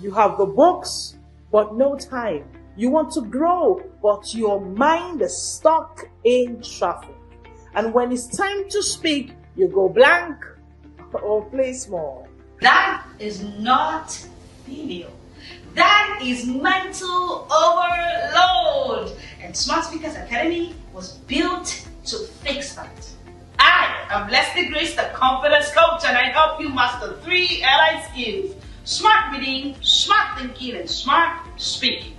You have the books, but no time. You want to grow, but your mind is stuck in traffic. And when it's time to speak, you go blank or play small. That is not female. That is mental overload. And Smart Speakers Academy was built to fix that. I am Leslie Grace, the confidence coach, and I help you master 3 LI skills: smart reading, smart thinking, and smart speaking.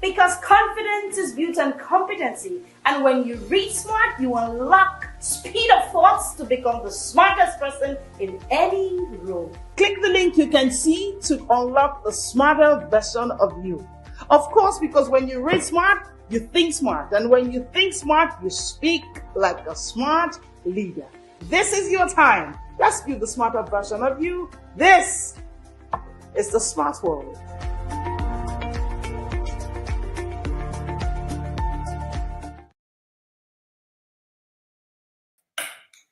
Because confidence is built on competency, and when you read smart, you unlock speed of thoughts to become the smartest person in any room. Click the link you can see to unlock the smarter version of you. Of course, because when you read smart, you think smart, and when you think smart, you speak like a smart leader. This is your time. Let's build the smarter version of you. This is the Smart World.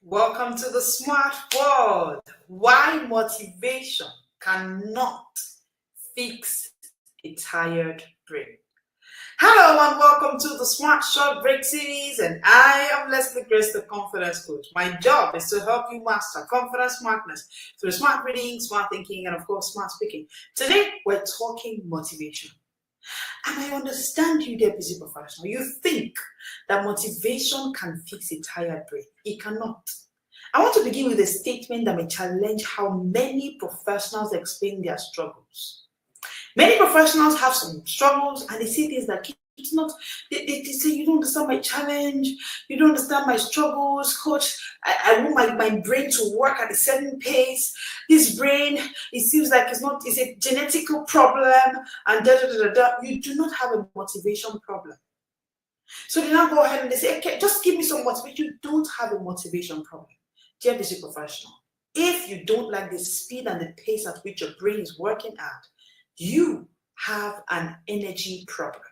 Welcome to the Smart World. Why motivation cannot fix a tired brain. Hello and welcome to the Smart Short Break series, and I am Leslie Grace, the confidence coach. My job is to help you master confidence smartness through smart reading, smart thinking, and of course, smart speaking. Today, we're talking motivation. And I understand you, dear busy professional. You think that motivation can fix a tired brain. It cannot. I want to begin with a statement that may challenge how many professionals explain their struggles. Many professionals have some struggles and they say things like, it's not, they say, you don't understand my challenge, you don't understand my struggles, coach. I want my brain to work at a certain pace. This brain, it seems like it's a genetical problem, and You do not have a motivation problem. So they now go ahead and they say, okay, just give me some motivation. You don't have a motivation problem. Dear busy professional, if you don't like the speed and the pace at which your brain is working at, you have an energy problem.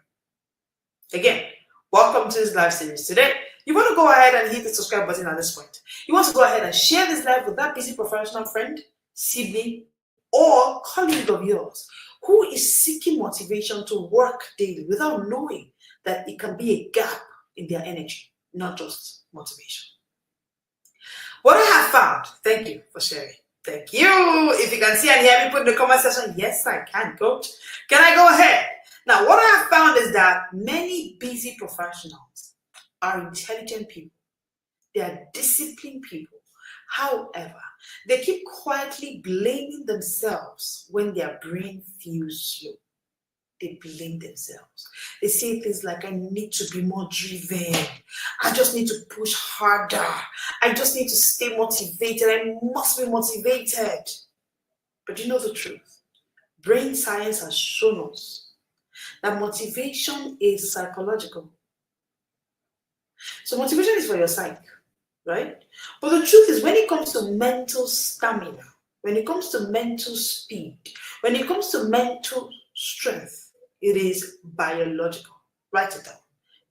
Again, welcome to this live series. Today, you want to go ahead and hit the subscribe button at this point. You want to go ahead and share this live with that busy professional friend, sibling, or colleague of yours who is seeking motivation to work daily without knowing that it can be a gap in their energy, not just motivation. What I have found, thank you for sharing. Thank you. If you can see and hear me, put in the comment section, yes, I can, coach. Can I go ahead? Now, what I have found is that many busy professionals are intelligent people. They are disciplined people. However, they keep quietly blaming themselves when their brain feels slow. They blame themselves. They say things like, I need to be more driven. I just need to push harder. I just need to stay motivated. I must be motivated. But you know the truth. Brain science has shown us that motivation is psychological. So motivation is for your psyche, right? But the truth is, when it comes to mental stamina, when it comes to mental speed, when it comes to mental strength, it is biological. Write it down.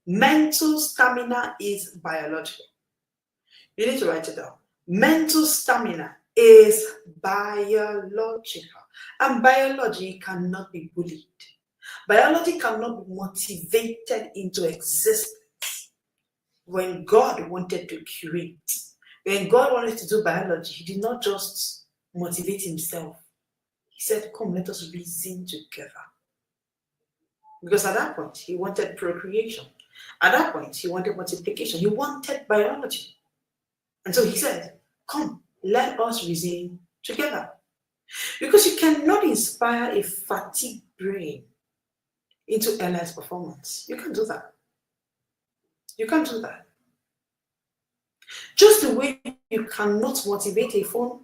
Mental stamina is biological. You need to write it down. Mental stamina is biological. And biology cannot be bullied. Biology cannot be motivated into existence. When God wanted to create, when God wanted to do biology, he did not just motivate himself. He said, come, let us reason together. Because at that point, he wanted procreation. At that point, he wanted multiplication. He wanted biology. And so he said, come, let us reason together. Because you cannot inspire a fatigued brain into LI's performance. You can't do that. You can't do that. Just the way you cannot motivate a phone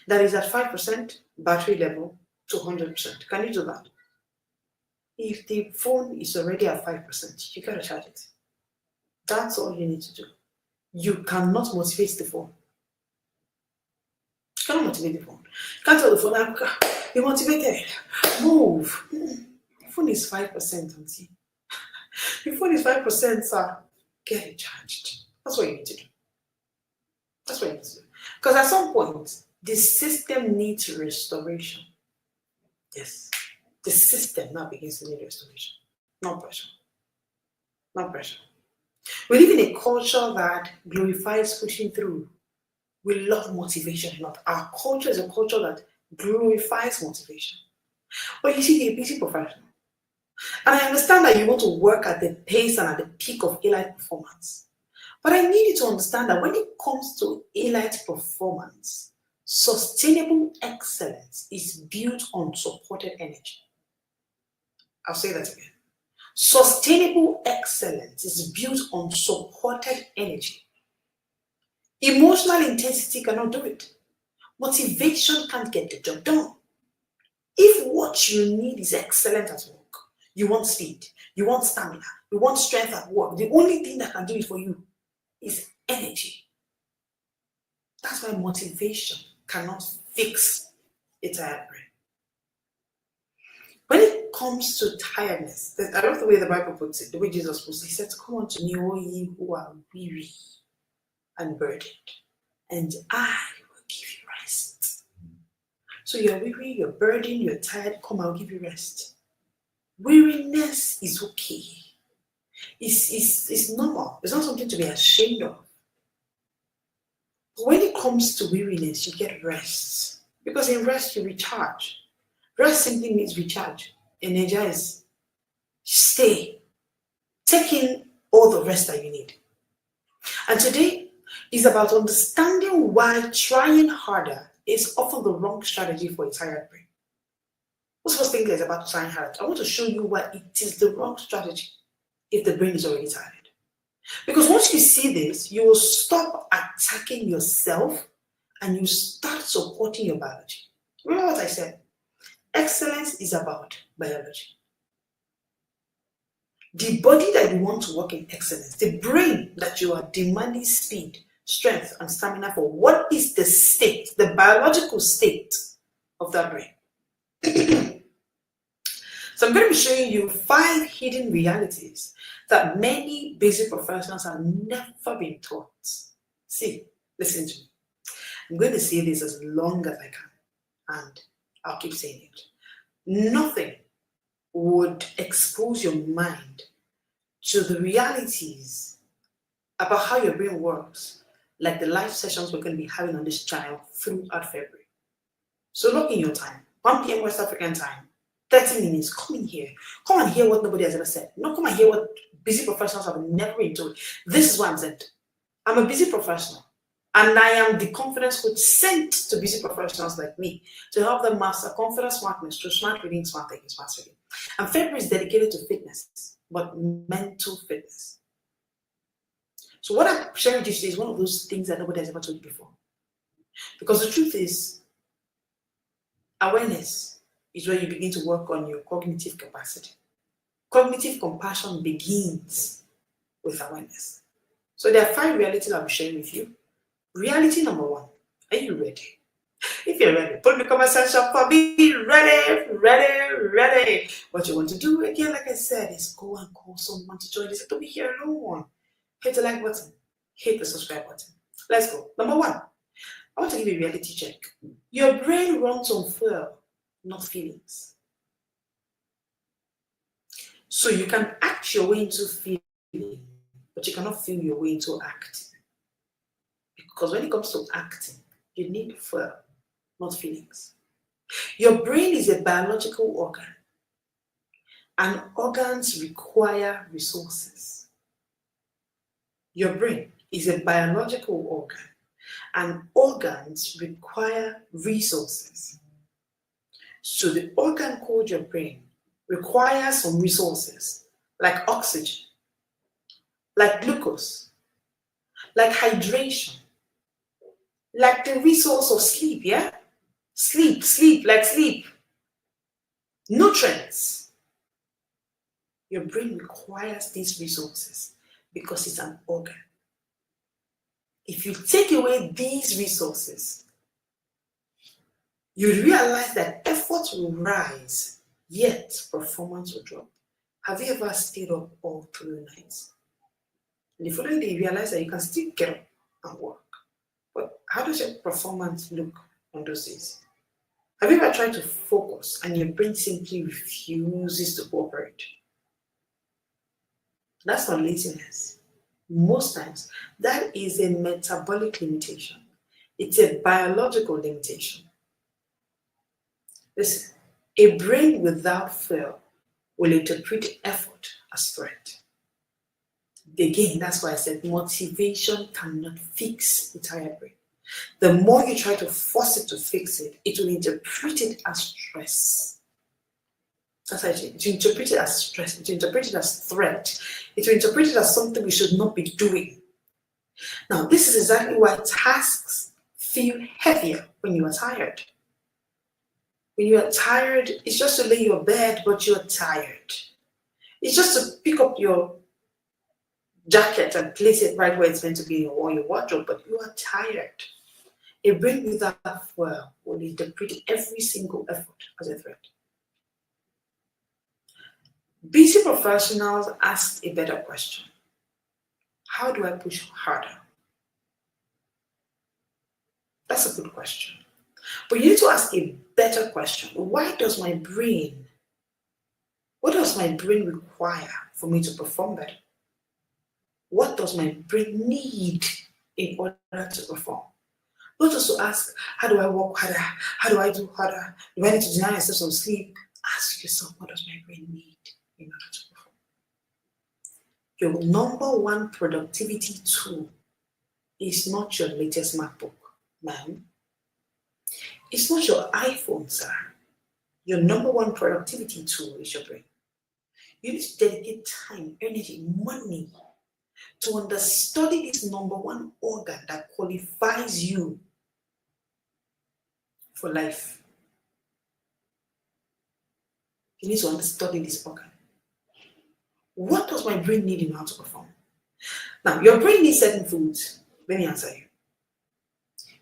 that is at 5% battery level to 100%. Can you do that? If the phone is already at 5%, you gotta charge it. That's all you need to do. You cannot motivate the phone. You cannot motivate the phone. You can't tell the phone, you're motivated. Move. The phone is 5%, auntie. Your phone is 5%, sir. Get it charged. That's what you need to do. That's what you need to do. Because at some point, the system needs restoration. Yes. the system now begins to need restoration. Not pressure. Not pressure. We live in a culture that glorifies pushing through. We love motivation. Not our culture is a culture that glorifies motivation. But you see, you're a busy professional. And I understand that you want to work at the pace and at the peak of elite performance. But I need you to understand that when it comes to elite performance, sustainable excellence is built on supported energy. I'll say that again. Sustainable excellence is built on supported energy. Emotional intensity cannot do it. Motivation can't get the job done. If what you need is excellent at work, you want speed, you want stamina, you want strength at work, the only thing that can do it for you is energy. That's why motivation cannot fix a tired brain. When it comes to tiredness, I love the way the Bible puts it, the way Jesus puts it. He said, "Come unto me, all ye who are weary and burdened, and I will give you rest." So you're weary, you're burdened, you're tired, come, I'll give you rest. Weariness is okay. It's normal. It's not something to be ashamed of. But when it comes to weariness, you get rest. Because in rest, you recharge. Rest simply means recharge, energize, stay, take in all the rest that you need. And today is about understanding why trying harder is often the wrong strategy for a tired brain. Most of us think it's about trying hard. I want to show you why it is the wrong strategy if the brain is already tired. Because once you see this, you will stop attacking yourself and you start supporting your biology. Remember what I said? Excellence is about biology. The body that you want to work in excellence, the brain that you are demanding speed, strength, and stamina for, what is the state, the biological state of that brain? So I'm going to be showing you 5 hidden realities that many basic professionals have never been taught. See, listen to me. I'm going to say this as long as I can, and I'll keep saying it. Nothing would expose your mind to the realities about how your brain works, like the live sessions we're going to be having on this channel throughout February. So lock in your time, 1 p.m. West African time, 30 minutes, come in here. Come and hear what nobody has ever said. No, come and hear what busy professionals have never been told. This is what I'm saying. I'm a busy professional. And I am the confidence coach sent to busy professionals like me to help them master confidence smartness through smart reading, smart thinking, smart speaking. And February is dedicated to fitness, but mental fitness. So what I'm sharing with you today is one of those things that nobody has ever told you before. Because the truth is, awareness is where you begin to work on your cognitive capacity. Cognitive compassion begins with awareness. So there are 5 realities I'll be sharing with you. Reality number 1, are you ready? If you're ready, put in the comment section for me. Ready. What you want to do again, like I said, is go and call someone to join this. Don't be here alone. Hit the like button, hit the subscribe button. Let's go. Number 1, I want to give you a reality check. Your brain runs on fuel, not feelings. So you can act your way into feeling, but you cannot feel your way into acting. Because when it comes to acting, you need fuel, not feelings. Your brain is a biological organ, and organs require resources. Your brain is a biological organ, and organs require resources. So the organ called your brain requires some resources, like oxygen, like glucose, like hydration, like the resource of sleep, yeah? Sleep, like sleep. Nutrients. Your brain requires these resources because it's an organ. If you take away these resources, you realize that effort will rise, yet performance will drop. Have you ever stayed up all through the night? And the following day, you realize that you can still get up and work. But how does your performance look on those days? Have you ever tried to focus and your brain simply refuses to cooperate? That's not laziness. Most times, that is a metabolic limitation. It's a biological limitation. Listen, a brain without fuel will interpret effort as threat. Again, that's why I said motivation cannot fix the tired brain. The more you try to force it to fix it, it will interpret it as stress. That's why it will interpret it as stress, it will interpret it as threat, it will interpret it as something we should not be doing. Now, this is exactly why tasks feel heavier when you are tired. When you are tired, it's just to lay your bed, but you're tired. It's just to pick up your jacket and place it right where it's meant to be in your wardrobe, but you are tired. A brain without fuel will interpret every single effort as a threat. Busy professionals ask a better question. How do I push harder? That's a good question. But you need to ask a better question. What does my brain require for me to perform better? What does my brain need in order to perform? Not just to ask, how do I work harder? How do I do harder? Do I need to deny myself some sleep? Ask yourself, what does my brain need in order to perform? Your number one productivity tool is not your latest MacBook, ma'am. It's not your iPhone, sir. Your number one productivity tool is your brain. You need to dedicate time, energy, money to understudy this number one organ that qualifies you for life. You need to understudy this organ. What does my brain need in order to perform? Now, your brain needs certain foods. Let me answer you.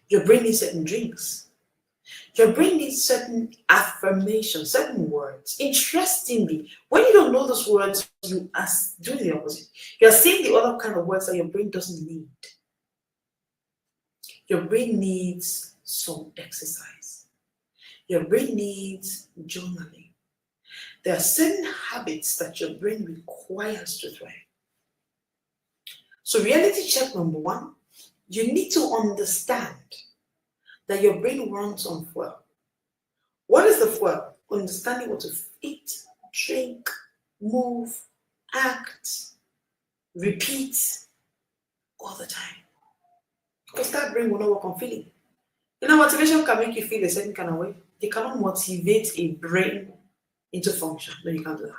Your brain needs certain drinks. Your brain needs certain affirmations, certain words. Interestingly, when you don't know those words, you are doing the opposite. You are saying the other kind of words that your brain doesn't need. Your brain needs some exercise. Your brain needs journaling. There are certain habits that your brain requires to thrive. So reality check number one, you need to understand that your brain runs on fuel. What is the fuel? Understanding what to eat, drink, move, act, repeat all the time. Because that brain will not work on feeling. You know, motivation can make you feel a certain kind of way. You cannot motivate a brain into function. No, you can't do that.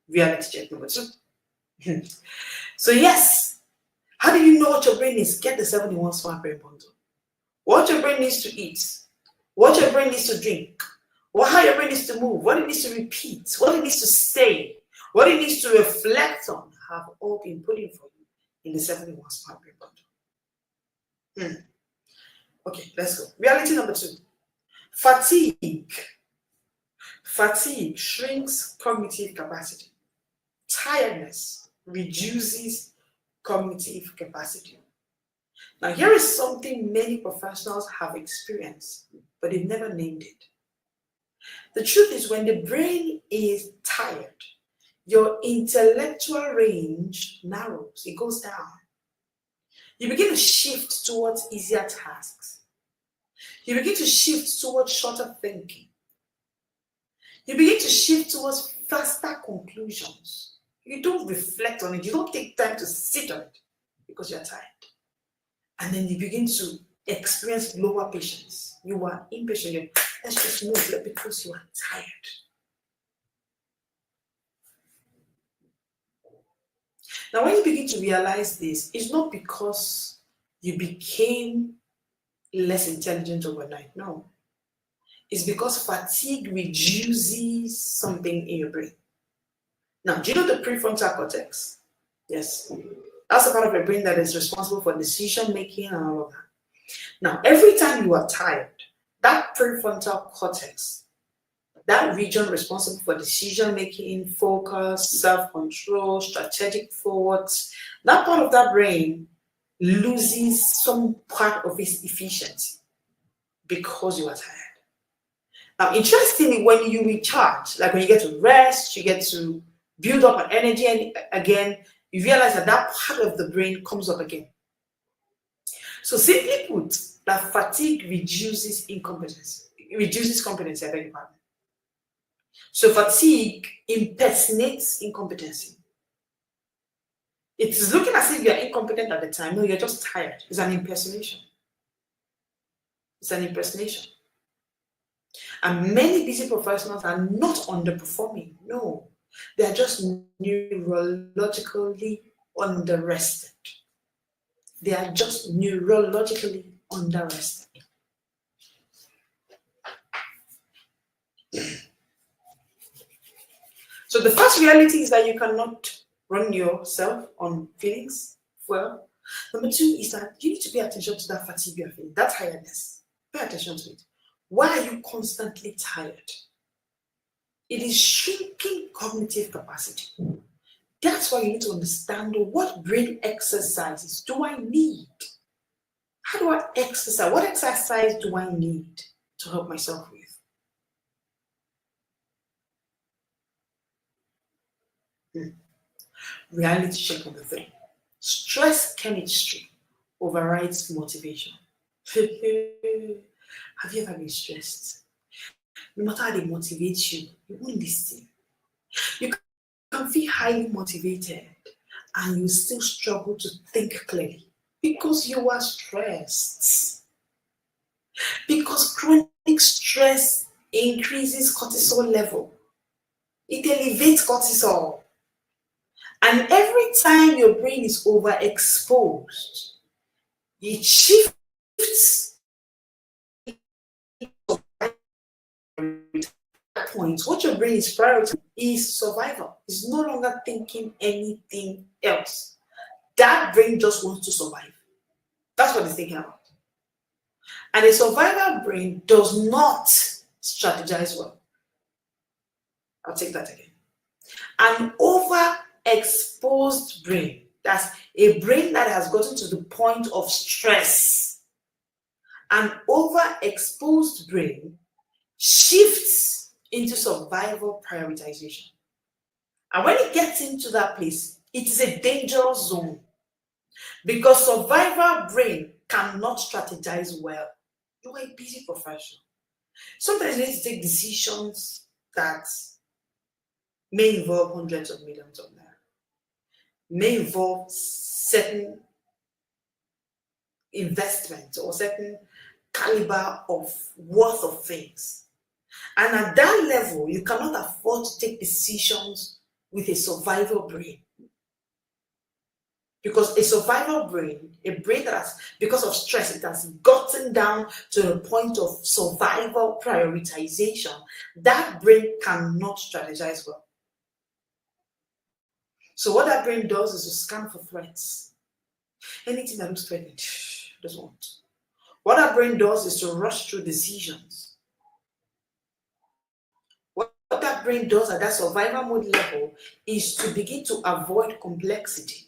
Reality check number two. So yes, how do you know what your brain is? Get the 7-in-1 Smart Brain Bundle. What your brain needs to eat, what your brain needs to drink, how your brain needs to move, what it needs to repeat, what it needs to say, what it needs to reflect on have all been put in for you in the 7-in-1 Smart Brain Bundle. Okay, let's go. Reality number two. Fatigue. Fatigue shrinks cognitive capacity. Tiredness reduces cognitive capacity. Now, here is something many professionals have experienced, but they've never named it. The truth is, when the brain is tired, your intellectual range narrows, it goes down. You begin to shift towards easier tasks. You begin to shift towards shorter thinking. You begin to shift towards faster conclusions. You don't reflect on it. You don't take time to sit on it because you're tired. And then you begin to experience lower patience. You are impatient. Let's just move because you are tired. Now, when you begin to realize this, it's not because you became less intelligent overnight. No. It's because fatigue reduces something in your brain. Now, do you know the prefrontal cortex? Yes. That's the part of your brain that is responsible for decision making and all of that. Now, every time you are tired, that prefrontal cortex, that region responsible for decision making, focus, self-control, strategic thoughts, that part of that brain loses some part of its efficiency because you are tired. Now, interestingly, when you recharge, like when you get to rest, you get to build up an energy, and again, you realize that that part of the brain comes up again. So simply put, that fatigue reduces incompetence. It reduces competence, I beg your pardon. So fatigue impersonates incompetency. It's looking as if you're incompetent at the time. No, you're just tired. It's an impersonation. It's an impersonation. And many busy professionals are not underperforming. No, they are just neurologically underrested. They are just neurologically underrested. So the first reality is that you cannot run yourself on feelings well. Number two is that you need to pay attention to that fatigue you're feeling, that tiredness. Pay attention to it. Why are you constantly tired? It is shrinking cognitive capacity. That's why you need to understand what brain exercises do I need? How do I exercise? What exercise do I need to help myself with? Reality check number 3. Stress chemistry overrides motivation. Have you ever been stressed? No matter how they motivate you, you won't listen. You can feel highly motivated and you still struggle to think clearly because you are stressed. Because chronic stress increases cortisol level. It elevates cortisol. And every time your brain is overexposed, it shifts point. What your brain is prioritizing is survival. It's no longer thinking anything else. That brain just wants to survive. That's what it's thinking about. And a survival brain does not strategize well. I'll take that again. An overexposed brain, that's a brain that has gotten to the point of stress. An overexposed brain shifts into survival prioritization. And when it gets into that place, it is a dangerous zone because survival brain cannot strategize well. You are a busy professional. Sometimes you need to take decisions that may involve hundreds of millions of naira, may involve certain investment or certain caliber of worth of things. And at that level, you cannot afford to take decisions with a survival brain. Because a survival brain, a brain that has, because of stress, it has gotten down to the point of survival prioritization, that brain cannot strategize well. So what that brain does is to scan for threats. Anything that looks threatening, doesn't want. What that brain does is to rush through decisions. What that brain does at that survival mode level is to begin to avoid complexity.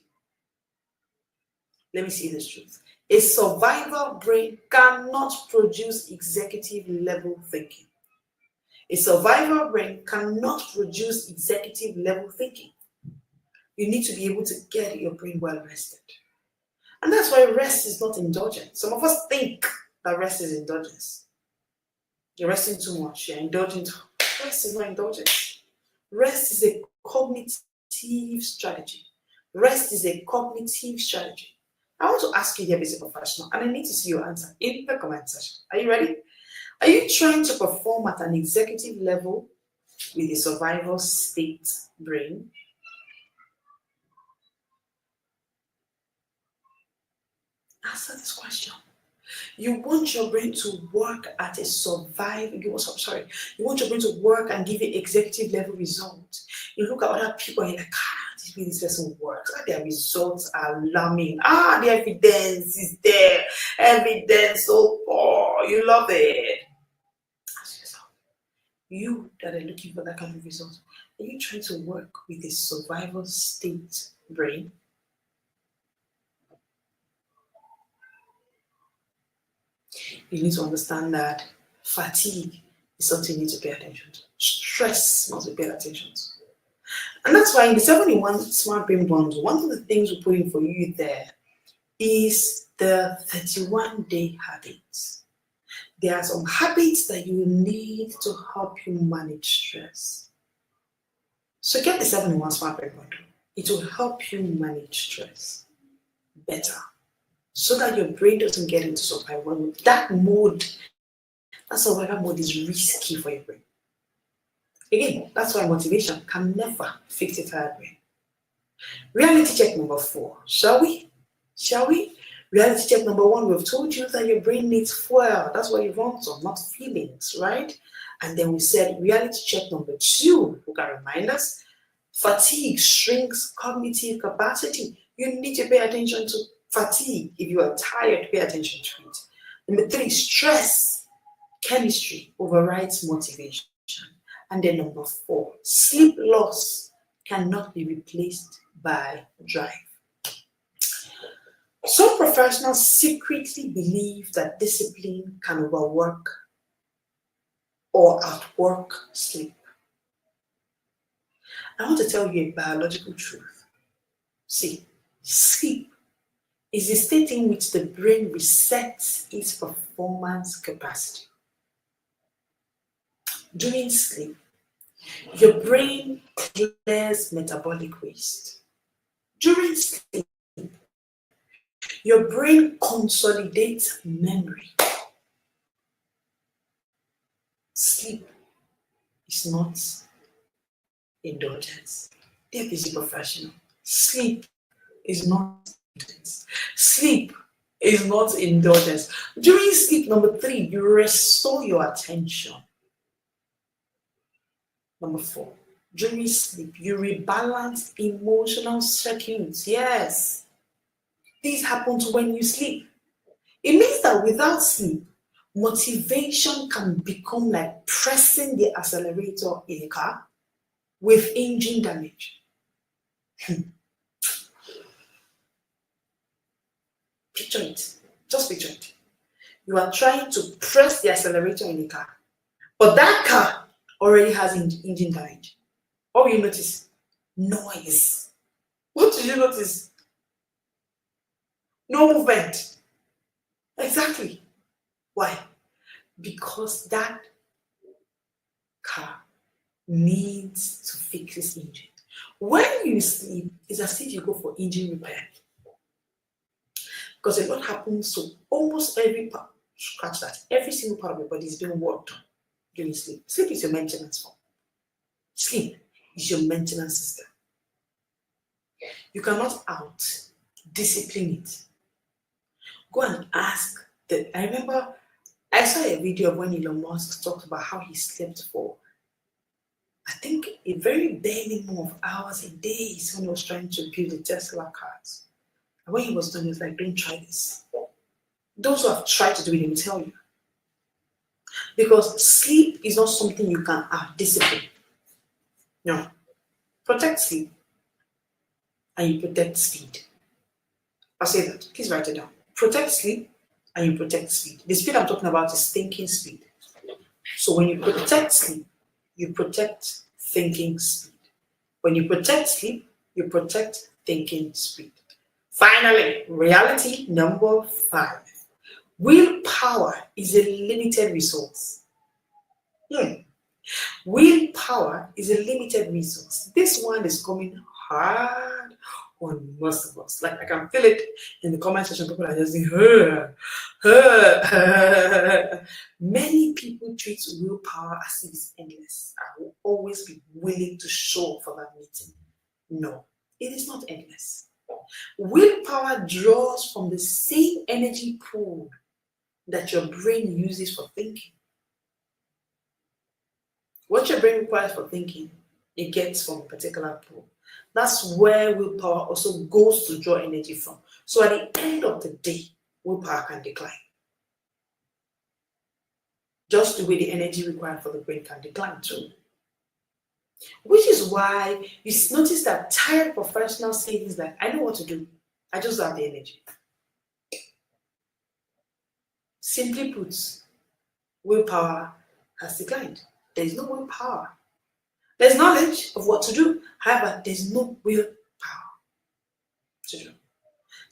Let me see this truth. A survival brain cannot produce executive level thinking. A survival brain cannot produce executive level thinking. You need to be able to get your brain well rested. And that's why rest is not indulgent. Some of us think that rest is indulgence. You're resting too much, you're indulgent. Rest is not indulgence. Rest is a cognitive strategy. Rest is a cognitive strategy. I want to ask you here, busy professional, and I need to see your answer in the comment section. Are you ready? Are you trying to perform at an executive level with a survival state brain? Answer this question. You want your brain to work at a you want your brain to work and give you executive level results. You look at other people and you're like, this way this person works. Their results are alarming. The evidence is there. Evidence so far. You love it. Ask yourself, you that are looking for that kind of result, are you trying to work with a survival state brain? You need to understand that fatigue is something you need to pay attention to. Stress must be paid attention to. And that's why in the 7-in-1 Smart Brain Bundle, one of the things we put in for you there is the 31-day habits. There are some habits that you need to help you manage stress. So get the 7-in-1 Smart Brain Bundle. It will help you manage stress better so that your brain doesn't get into survival mode. That survival mode is risky for your brain. Again, that's why motivation can never fix a tired brain. Reality check number 4. Shall we? Reality check number 1, we've told you that your brain needs fuel. That's why you want some, not feelings, right? And then we said reality check number 2, who can remind us, fatigue shrinks cognitive capacity. You need to pay attention to fatigue. If you are tired, pay attention to it. Number 3, stress chemistry overrides motivation. And then number 4, sleep loss cannot be replaced by drive. Some professionals secretly believe that discipline can overwork or outwork sleep. I want to tell you a biological truth. See, sleep is a state in which the brain resets its performance capacity. During sleep, your brain clears metabolic waste. During sleep, your brain consolidates memory. Sleep is not indulgence. Dear busy professional, sleep is not indulgence. Sleep is not indulgence. During sleep, number 3, you restore your attention. Number 4, during sleep, you rebalance emotional circuits. Yes, this happens when you sleep. It means that without sleep, motivation can become like pressing the accelerator in a car with engine damage. Picture it. Just picture it. You are trying to press the accelerator in a car, but that car already has engine damage. What will you notice? Noise. What did you notice? No movement. Exactly. Why? Because that car needs to fix its engine. When you sleep, it's as if you go for engine repair. Because a lot happens to almost every part. Scratch that. Every single part of your body is being worked on during sleep. Sleep is your maintenance form. Sleep is your maintenance system. You cannot out-discipline it. Go and ask. I remember I saw a video of when Elon Musk talked about how he slept for, I think, a very bare minimum of hours and days when he was trying to build the Tesla cars. And when he was done, he was like, don't try this. Those who have tried to do it, they will tell you. Because sleep is not something you can out-discipline. No. Protect sleep and you protect speed. I'll say that. Please write it down. Protect sleep and you protect speed. The speed I'm talking about is thinking speed. So when you protect sleep, you protect thinking speed. When you protect sleep, you protect thinking speed. Finally, reality number 5. Willpower is a limited resource. Willpower is a limited resource. This one is coming hard on most of us. Like I can feel it in the comment section. People are just saying, Many people treat willpower as if it's endless. I will always be willing to show up for that meeting. No, it is not endless. Willpower draws from the same energy pool that your brain uses for thinking. What your brain requires for thinking, it gets from a particular pool. That's where willpower also goes to draw energy from. So at the end of the day, willpower can decline. Just the way the energy required for the brain can decline too. Which is why you notice that tired professionals say things like, I know what to do, I just don't have the energy. Simply put, willpower has declined. There is no willpower. There's knowledge of what to do. However, there's no willpower to do.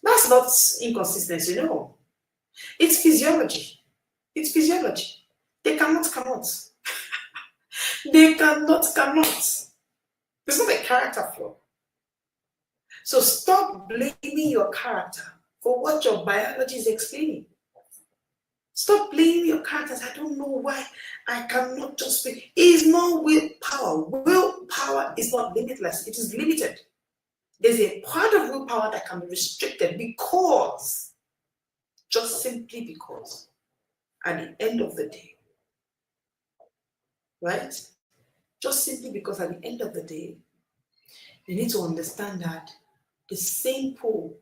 That's not inconsistency, no. It's physiology. It's physiology. They cannot. They cannot. It's not a character flaw. So stop blaming your character for what your biology is explaining. Stop blaming your characters. I don't know why I cannot just speak. It is not willpower. Willpower is not limitless. It is limited. There's a part of willpower that can be restricted because, just simply because, at the end of the day, right? Just simply because at the end of the day, you need to understand that the same pool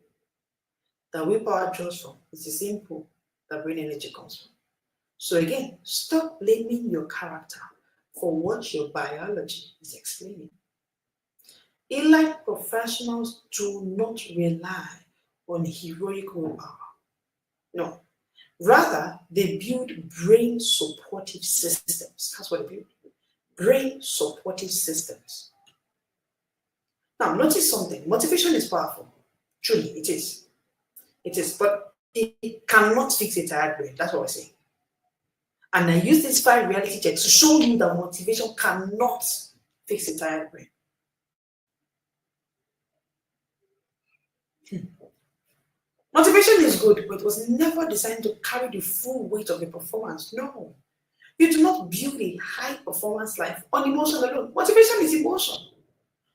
that willpower draws from is the same pool that brain energy comes from. So again, stop blaming your character for what your biology is explaining. Elite professionals do not rely on heroic willpower. No. Rather, they build brain supportive systems. That's what they build. Brain supportive systems. Now, notice something. Motivation is powerful. Truly, it is. It is. But it cannot fix a tired brain. That's what we're saying. And I use these 5 reality checks to show you that motivation cannot fix a tired brain. Motivation is good, but it was never designed to carry the full weight of a performance. No. You do not build a high performance life on emotion alone. Motivation is emotion.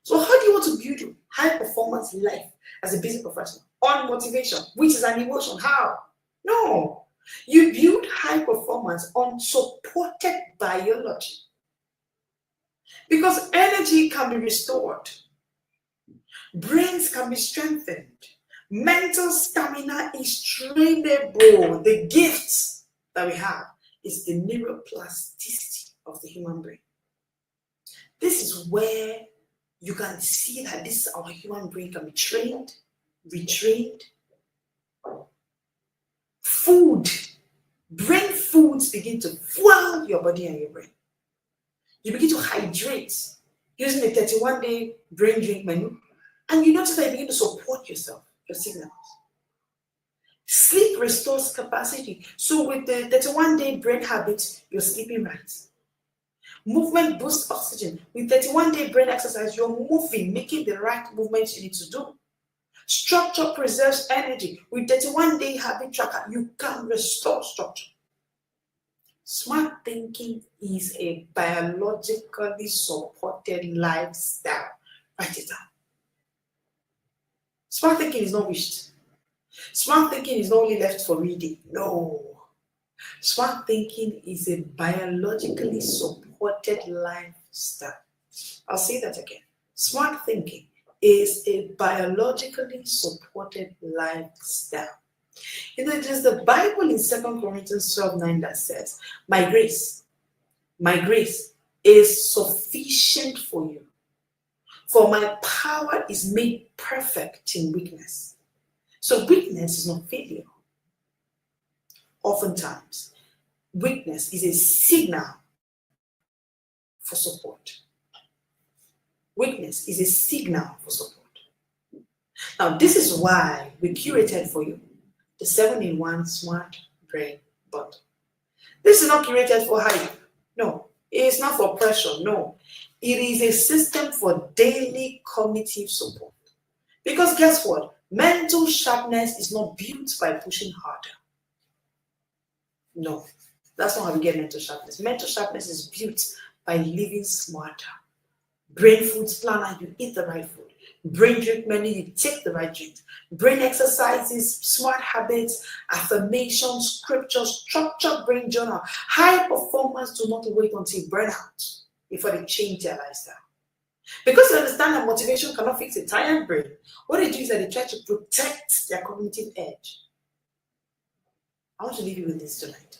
So how do you want to build a high performance life as a busy professional? On motivation, which is an emotion. How? No. You build high performance on supported biology. Because energy can be restored. Brains can be strengthened. Mental stamina is trainable. The gifts that we have is the neuroplasticity of the human brain. This is where you can see that this our human brain can be trained, retrained. Food, brain foods begin to fuel your body and your brain. You begin to hydrate using a 31-day brain drink menu, and you notice that you begin to support yourself. Your signals. Sleep restores capacity. So with the 31-day brain habit, you're sleeping right. Movement boosts oxygen. With 31-day brain exercise, you're moving, making the right movements you need to do. Structure preserves energy. With 31-day habit tracker, you can restore structure. Smart thinking is a biologically supported lifestyle. Write it down. Smart thinking is not wished. Smart thinking is not only left for reading. No. Smart thinking is a biologically supported lifestyle. I'll say that again. Smart thinking is a biologically supported lifestyle. You know, it is the Bible in 2 Corinthians 12:9 that says, my grace is sufficient for you. For my power is made perfect in weakness. So weakness is not failure. Oftentimes, weakness is a signal for support. Weakness is a signal for support. Now, this is why we curated for you the 7-in-1 Smart Brain Bundle. This is not curated for hype. No. It's not for pressure. No. It is a system for daily cognitive support. Because guess what? Mental sharpness is not built by pushing harder. No, that's not how we get mental sharpness. Mental sharpness is built by living smarter. Brain foods planner, you eat the right food. Brain drink menu, you take the right drink. Brain exercises, smart habits, affirmations, scriptures, structured brain journal. High performance do not wait until burnout before they change their lifestyle. Because you understand that motivation cannot fix a tired brain, what they do is that they try to protect their cognitive edge. I want to leave you with this tonight.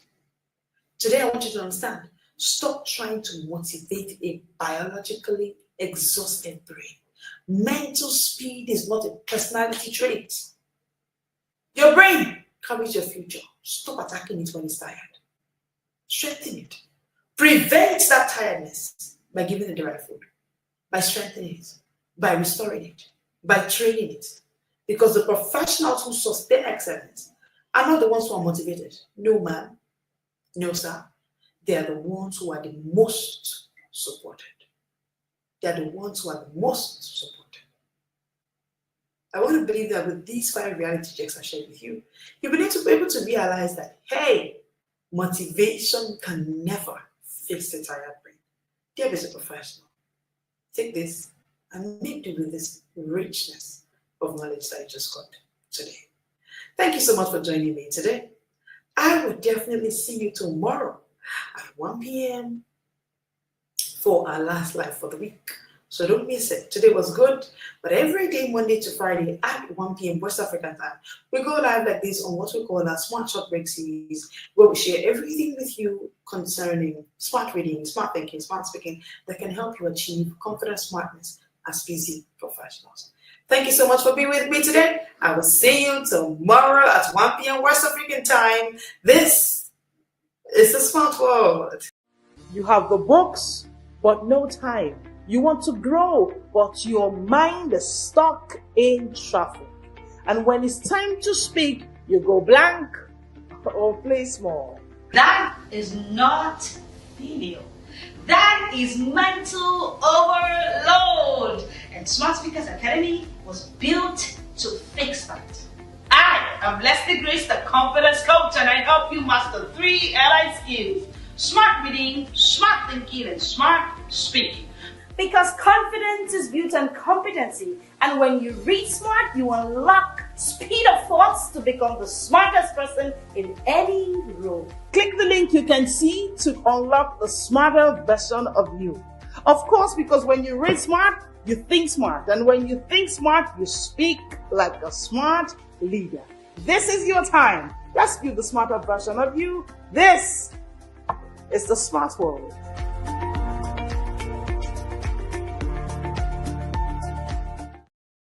Today, I want you to understand. Stop trying to motivate a biologically exhausted brain. Mental speed is not a personality trait. Your brain carries your future. Stop attacking it when it's tired. Strengthen it. Prevent that tiredness by giving it the right food, by strengthening it, by restoring it, by training it. Because the professionals who sustain excellence are not the ones who are motivated. No, ma'am. No, sir. They are the ones who are the most supported. They are the ones who are the most supported. I want to believe that with these 5 reality checks I shared with you, you'll be able to realize that, hey, motivation can never fix the tired brain. Dear business professional, take this and make do with this richness of knowledge that you just got today. Thank you so much for joining me today. I will definitely see you tomorrow at 1 p.m. for our last live for the week. So don't miss it. Today was good, but every day, Monday to Friday at 1 p.m. West African time, we go live like this on what we call our Smart Short Break series, where we share everything with you concerning smart reading, smart thinking, smart speaking that can help you achieve confident smartness as busy professionals. Thank you so much for being with me today. I will see you tomorrow at 1 p.m. West African time. This is the Smart World. You have the books, but no time. You want to grow, but your mind is stuck in traffic. And when it's time to speak, you go blank or play small. That is not failure. That is mental overload. And Smart Speakers Academy was built to fix that. I am Leslie Grace, the confidence coach, and I help you master 3 allied skills: smart reading, smart thinking, and smart speaking. Because confidence is built on competency, and when you read smart, you unlock speed of thoughts to become the smartest person in any room. Click the link you can see to unlock the smarter version of you. Of course, because when you read smart, you think smart. And when you think smart, you speak like a smart leader. This is your time. Let's build the smarter version of you. This is the Smart World.